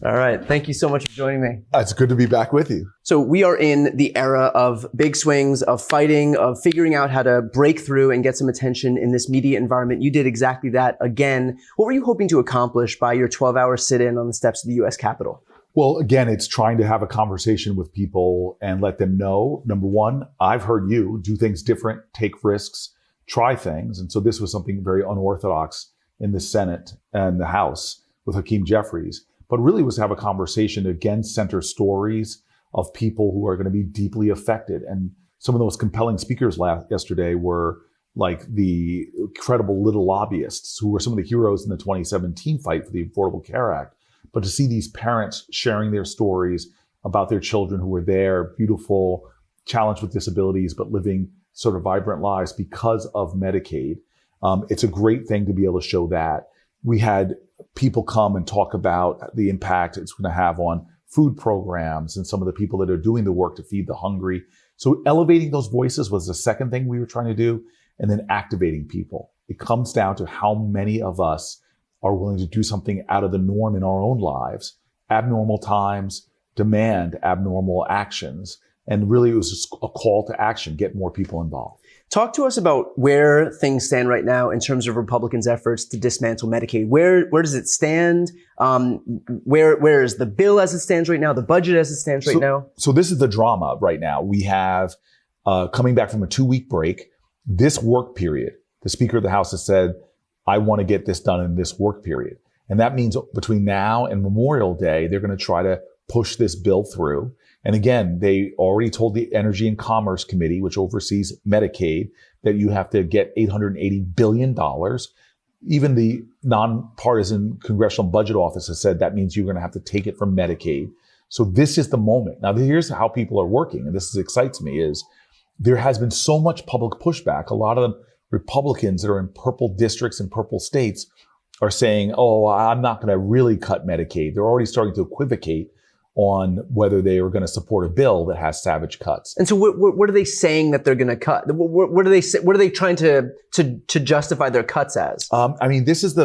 All right. Thank you so much for joining me. It's good to be back with you. So we are in the era of big swings, of fighting, of figuring out how to break through and get some attention in this media environment. You did exactly that again. What were you hoping to accomplish by your 12-hour sit-in on the steps of the U.S. Capitol? Well, again, it's trying to have a conversation with people and let them know, number one, I've heard you do things different, take risks, try things. And so this was something very unorthodox in the Senate and the House with Hakeem Jeffries, but really was to have a conversation, again, center stories of people who are going to be deeply affected. And some of the most compelling speakers yesterday were like the incredible little lobbyists who were some of the heroes in the 2017 fight for the Affordable Care Act. But to see these parents sharing their stories about their children who were there, beautiful, challenged with disabilities, but living sort of vibrant lives because of Medicaid. It's a great thing to be able to show that. We had people come and talk about the impact it's going to have on food programs and some of the people that are doing the work to feed the hungry. So elevating those voices was the second thing we were trying to do. And then activating people. It comes down to how many of us are willing to do something out of the norm in our own lives. Abnormal times demand abnormal actions. And really it was just a call to action, get more people involved. Talk to us about where things stand right now in terms of Republicans' efforts to dismantle Medicaid. Where does it stand? Where is the bill as it stands right now? The budget as it stands right now? So this is the drama right now. We have coming back from a 2-week break, this work period. The Speaker of the House has said, I want to get this done in this work period. And that means between now and Memorial Day, they're going to try to push this bill through. And again, they already told the Energy and Commerce Committee, which oversees Medicaid, that you have to get $880 billion. Even the nonpartisan Congressional Budget Office has said that means you're going to have to take it from Medicaid. So this is the moment. Now, here's how people are working, and this excites me, is there has been so much public pushback. A lot of the Republicans that are in purple districts and purple states are saying, oh, I'm not going to really cut Medicaid. They're already starting to equivocate on whether they are going to support a bill that has savage cuts. And so what are they saying that they're going to cut? What are they trying to justify their cuts as? I mean, this is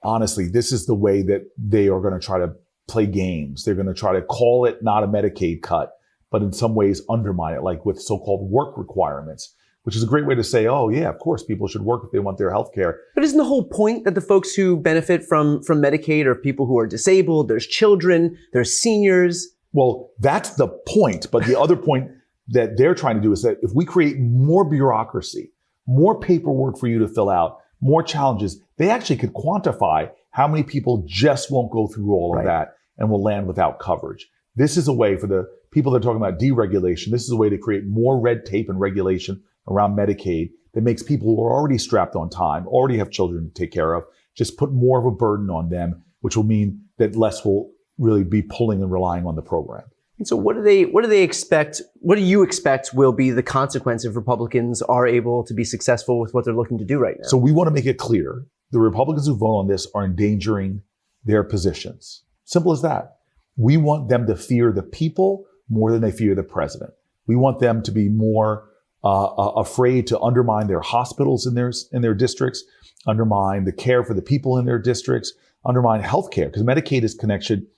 honestly, this is the way that they are going to try to play games. They're going to try to call it not a Medicaid cut, but in some ways undermine it, like with so-called work requirements, which is a great way to say, oh yeah, of course people should work if they want their health care. But isn't the whole point that the folks who benefit from Medicaid are people who are disabled, there's children, there's seniors? Well, that's the point. But the other point that they're trying to do is that if we create more bureaucracy, more paperwork for you to fill out, more challenges, they actually could quantify how many people just won't go through all of that and will land without coverage. This is a way for the people that are talking about deregulation. This is a way to create more red tape and regulation around Medicaid that makes people who are already strapped on time, already have children to take care of, just put more of a burden on them, which will mean that less will really be pulling and relying on the program. And so what do they expect? What do you expect will be the consequence if Republicans are able to be successful with what they're looking to do right now? So we want to make it clear, the Republicans who vote on this are endangering their positions. Simple as that. We want them to fear the people more than they fear the president. We want them to be more afraid to undermine their hospitals in their districts, undermine the care for the people in their districts, undermine healthcare, because Medicaid is connected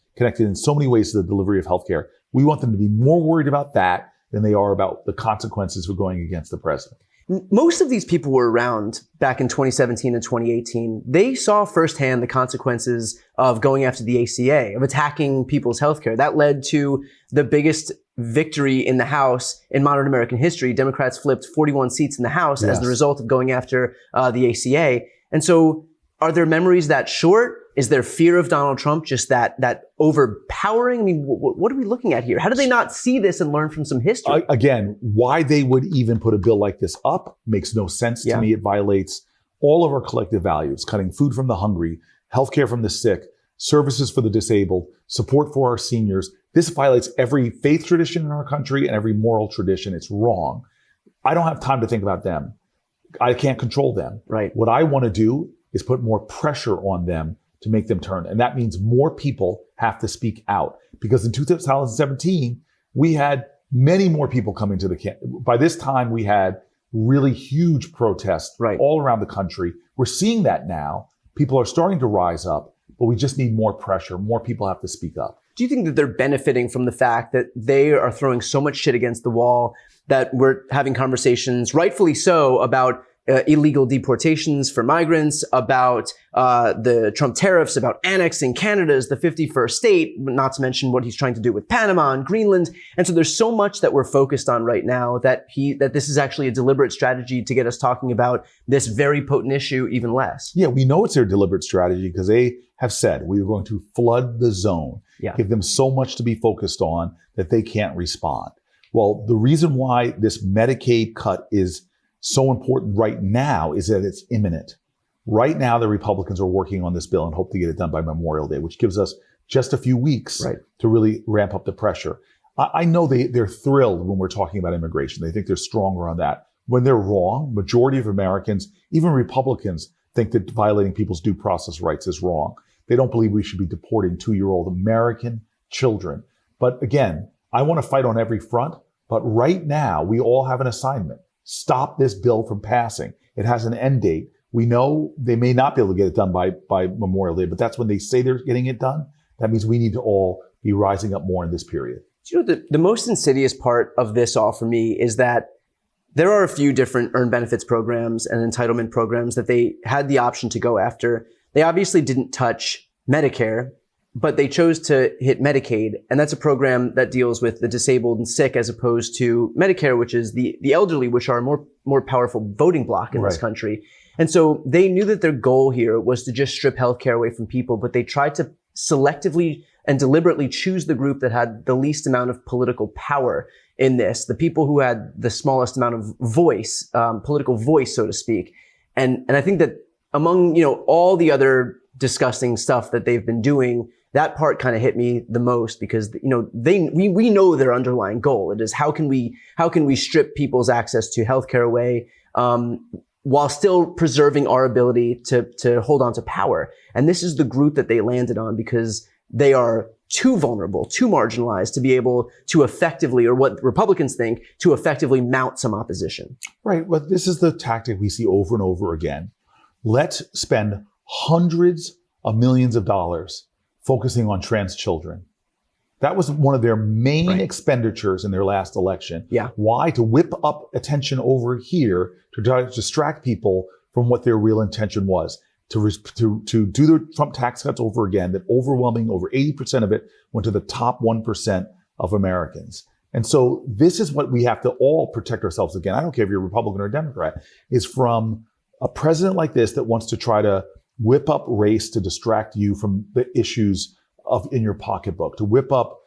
in so many ways to the delivery of healthcare. We want them to be more worried about that than they are about the consequences for going against the president. Most of these people were around back in 2017 and 2018. They saw firsthand the consequences of going after the ACA, of attacking people's healthcare. That led to the biggest victory in the House in modern American history. Democrats flipped 41 seats in the House as the result of going after the ACA. And so are there memories that short? Is there fear of Donald Trump just that overpowering? I mean, what are we looking at here? How do they not see this and learn from some history? Again, why they would even put a bill like this up makes no sense to me. It violates all of our collective values, cutting food from the hungry, healthcare from the sick, services for the disabled, support for our seniors. This violates every faith tradition in our country and every moral tradition. It's wrong. I don't have time to think about them. I can't control them. Right. What I want to do is put more pressure on them to make them turn. And that means more people have to speak out. Because in 2017, we had many more people coming to the camp. By this time, we had really huge protests all around the country. We're seeing that now. People are starting to rise up. but we just need more pressure. More people have to speak up. Do you think that they're benefiting from the fact that they are throwing so much shit against the wall that we're having conversations, rightfully so, about illegal deportations for migrants, about the Trump tariffs, about annexing Canada as the 51st state, not to mention what he's trying to do with Panama and Greenland. And so there's so much that we're focused on right now that this is actually a deliberate strategy to get us talking about this very potent issue even less. Yeah, we know it's their deliberate strategy because they have said we are going to flood the zone, give them so much to be focused on that they can't respond. Well, the reason why this Medicaid cut is so important right now is that it's imminent. Right now, the Republicans are working on this bill and hope to get it done by Memorial Day, which gives us just a few weeks to really ramp up the pressure. I know they're thrilled when we're talking about immigration. They think they're stronger on that. When they're wrong, majority of Americans, even Republicans, think that violating people's due process rights is wrong. They don't believe we should be deporting 2-year-old American children. But again, I want to fight on every front. But right now, we all have an assignment. Stop this bill from passing. It has an end date. We know they may not be able to get it done by Memorial Day, but that's when they say they're getting it done. That means we need to all be rising up more in this period. You know, the most insidious part of this all for me is that there are a few different earned benefits programs and entitlement programs that they had the option to go after. They obviously didn't touch Medicare, but they chose to hit Medicaid. And that's a program that deals with the disabled and sick as opposed to Medicare, which is the elderly, which are a more powerful voting bloc in this country. And so they knew that their goal here was to just strip healthcare away from people, but they tried to selectively and deliberately choose the group that had the least amount of political power in this, the people who had the smallest amount of voice, political voice, so to speak. And I think that among, all the other disgusting stuff that they've been doing, that part kind of hit me the most because, we know their underlying goal. It is how can we strip people's access to healthcare away, while still preserving our ability to hold on to power. And this is the group that they landed on because they are too vulnerable, too marginalized to be able to effectively, or what Republicans think, to effectively mount some opposition. Right. Well, this is the tactic we see over and over again. Let's spend hundreds of millions of dollars focusing on trans children. That was one of their main expenditures in their last election. Yeah. Why? To whip up attention over here to try to distract people from what their real intention was. To do the Trump tax cuts over again, that overwhelming over 80% of it went to the top 1% of Americans. And so this is what we have to all protect ourselves against. I don't care if you're a Republican or Democrat, is from a president like this that wants to try to whip up race to distract you from the issues in your pocketbook, to whip up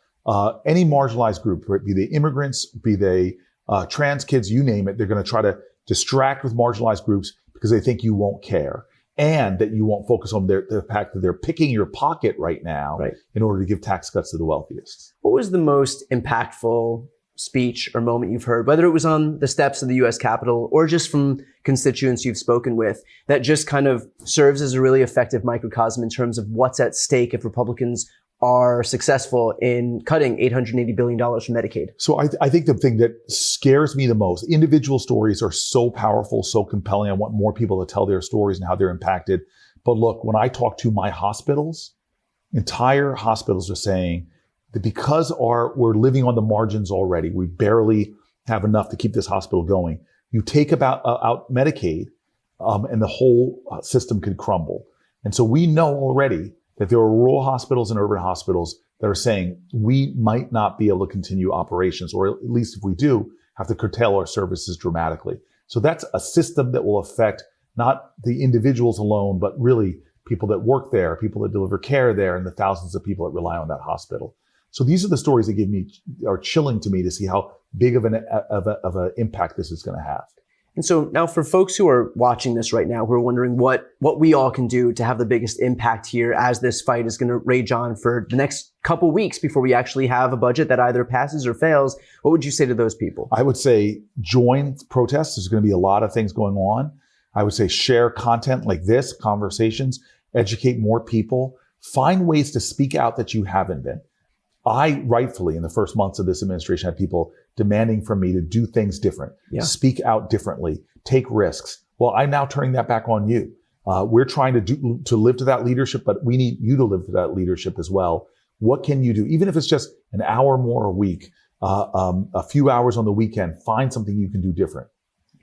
any marginalized group, right? Be they immigrants, be they trans kids, you name it. They're going to try to distract with marginalized groups because they think you won't care and that you won't focus on the fact that they're picking your pocket right now in order to give tax cuts to the wealthiest. What was the most impactful speech or moment you've heard, whether it was on the steps of the U.S. Capitol or just from constituents you've spoken with, that just kind of serves as a really effective microcosm in terms of what's at stake if Republicans are successful in cutting $880 billion from Medicaid? So I think the thing that scares me the most, individual stories are so powerful, so compelling. I want more people to tell their stories and how they're impacted. But look, when I talk to my hospitals, entire hospitals are saying that because we're living on the margins already, we barely have enough to keep this hospital going. You take out Medicaid, and the whole system could crumble. And so we know already that there are rural hospitals and urban hospitals that are saying we might not be able to continue operations, or at least if we do, have to curtail our services dramatically. So that's a system that will affect not the individuals alone, but really people that work there, people that deliver care there, and the thousands of people that rely on that hospital. So these are the stories that are chilling to me to see how big of an impact this is going to have. And so now for folks who are watching this right now, who are wondering what we all can do to have the biggest impact here as this fight is going to rage on for the next couple weeks before we actually have a budget that either passes or fails, what would you say to those people? I would say join protests. There's going to be a lot of things going on. I would say share content like this, conversations, educate more people, find ways to speak out that you haven't been. I rightfully, in the first months of this administration, had people demanding from me to do things different, speak out differently, take risks. Well, I'm now turning that back on you. We're trying to live to that leadership, but we need you to live to that leadership as well. What can you do? Even if it's just an hour more a week, a few hours on the weekend, find something you can do different.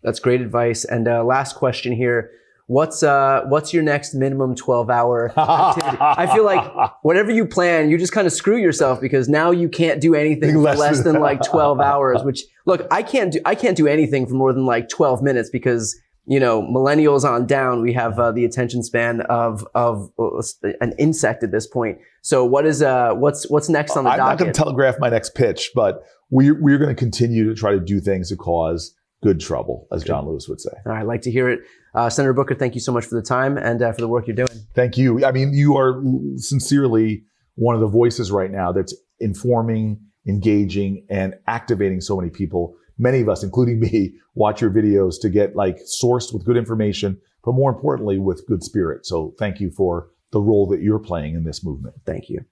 That's great advice. And last question here. What's your next minimum 12-hour activity? I feel like whatever you plan, you just kind of screw yourself because now you can't do anything for less than like 12 hours, which look, I can't do anything for more than like 12 minutes because, you know, millennials on down, we have the attention span of an insect at this point. So what's next on the docket? I'm not going to telegraph my next pitch, but we're going to continue to try to do things to cause good trouble, as John Lewis would say. All right, I'd like to hear it. Senator Booker, thank you so much for the time and for the work you're doing. Thank you. I mean, you are sincerely one of the voices right now that's informing, engaging, and activating so many people. Many of us, including me, watch your videos to get like sourced with good information, but more importantly, with good spirit. So thank you for the role that you're playing in this movement. Thank you.